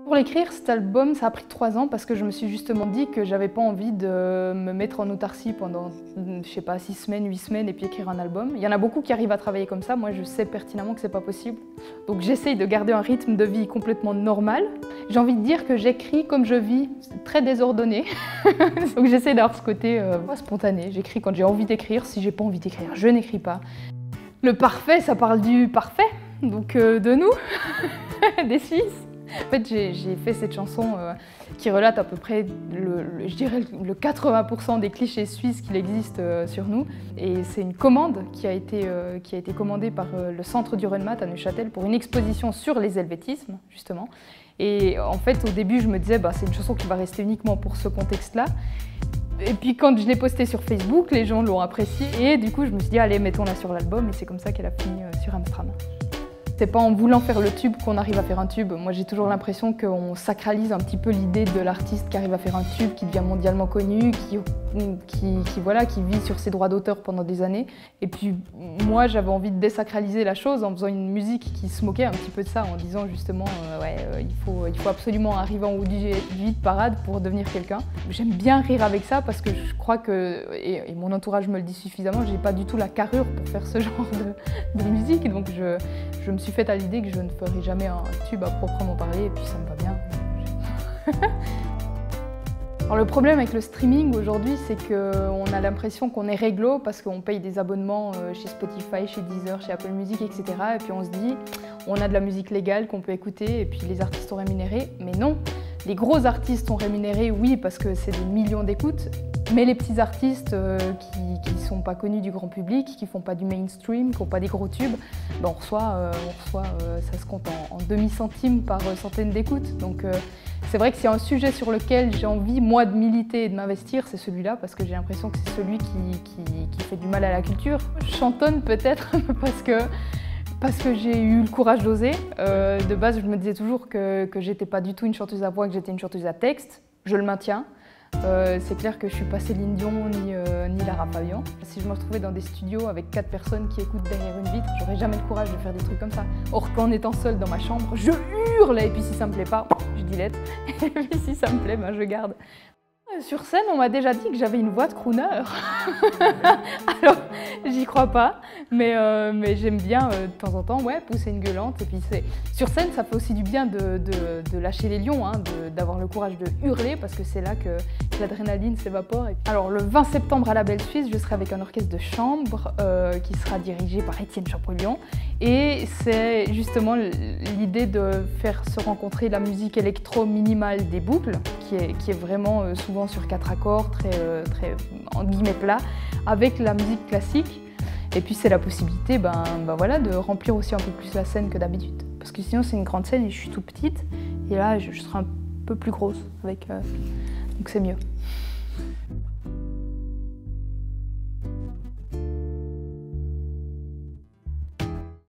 Pour l'écrire, cet album, ça a pris 3 ans parce que je me suis justement dit que j'avais pas envie de me mettre en autarcie pendant, je sais pas, 6 semaines, 8 semaines et puis écrire un album. Il y en a beaucoup qui arrivent à travailler comme ça, moi je sais pertinemment que c'est pas possible. Donc j'essaye de garder un rythme de vie complètement normal. J'ai envie de dire que j'écris comme je vis, très désordonné. Donc j'essaie d'avoir ce côté spontané. J'écris quand j'ai envie d'écrire, si j'ai pas envie d'écrire, je n'écris pas. Le parfait, ça parle du parfait, donc de nous, des Suisses. En fait, j'ai fait cette chanson qui relate à peu près, je dirais, le 80% des clichés suisses qu'il existe sur nous. Et c'est une commande qui a été commandée par le Centre du Rundmatt à Neuchâtel pour une exposition sur les helvétismes, justement. Et en fait, au début, je me disais, c'est une chanson qui va rester uniquement pour ce contexte-là. Et puis quand je l'ai postée sur Facebook, les gens l'ont appréciée. Et du coup, je me suis dit, allez, mettons-la sur l'album. Et c'est comme ça qu'elle a fini sur Amstram. C'est pas en voulant faire le tube qu'on arrive à faire un tube. Moi, j'ai toujours l'impression qu'on sacralise un petit peu l'idée de l'artiste qui arrive à faire un tube, qui devient mondialement connu, qui vit sur ses droits d'auteur pendant des années. Et puis, moi, j'avais envie de désacraliser la chose en faisant une musique qui se moquait un petit peu de ça, en disant justement, il faut absolument arriver en haut du hit parade pour devenir quelqu'un. J'aime bien rire avec ça parce que je crois que, et mon entourage me le dit suffisamment, j'ai pas du tout la carrure pour faire ce genre de musique. Donc, je me suis faite à l'idée que je ne ferai jamais un tube à proprement parler, et puis ça me va bien. Alors le problème avec le streaming aujourd'hui, c'est qu'on a l'impression qu'on est réglo parce qu'on paye des abonnements chez Spotify, chez Deezer, chez Apple Music, etc. Et puis on se dit, on a de la musique légale qu'on peut écouter et puis les artistes sont rémunérés. Mais non, les gros artistes sont rémunérés, oui, parce que c'est des millions d'écoutes. Mais les petits artistes qui ne sont pas connus du grand public, qui ne font pas du mainstream, qui n'ont pas des gros tubes, on reçoit ça se compte en demi-centimes par centaine d'écoutes. Donc c'est vrai que c'est un sujet sur lequel j'ai envie, moi, de militer et de m'investir, c'est celui-là, parce que j'ai l'impression que c'est celui qui fait du mal à la culture. Je chantonne peut-être parce que j'ai eu le courage d'oser. De base, je me disais toujours que j'étais pas du tout une chanteuse à voix, que j'étais une chanteuse à texte. Je le maintiens. C'est clair que je suis pas Céline Dion ni Lara Fabian. Si je me retrouvais dans des studios avec 4 personnes qui écoutent derrière une vitre, j'aurais jamais le courage de faire des trucs comme ça. Or qu'en étant seule dans ma chambre, je hurle et puis si ça me plaît pas, je delete. Et puis si ça me plaît, je garde. Sur scène, on m'a déjà dit que j'avais une voix de crooner. Alors, j'y crois pas, mais j'aime bien de temps en temps pousser une gueulante. Et puis sur scène, ça fait aussi du bien de lâcher les lions, d'avoir le courage de hurler, parce que c'est là que l'adrénaline s'évapore. Alors, le 20 septembre à la Belle Suisse, je serai avec un orchestre de chambre qui sera dirigé par Étienne Champollion. Et c'est justement l'idée de faire se rencontrer la musique électro-minimale des boucles, qui est vraiment souvent sur 4 accords, très en guillemets plat, avec la musique classique. Et puis c'est la possibilité de remplir aussi un peu plus la scène que d'habitude. Parce que sinon c'est une grande scène et je suis toute petite. Et là je serai un peu plus grosse, donc c'est mieux.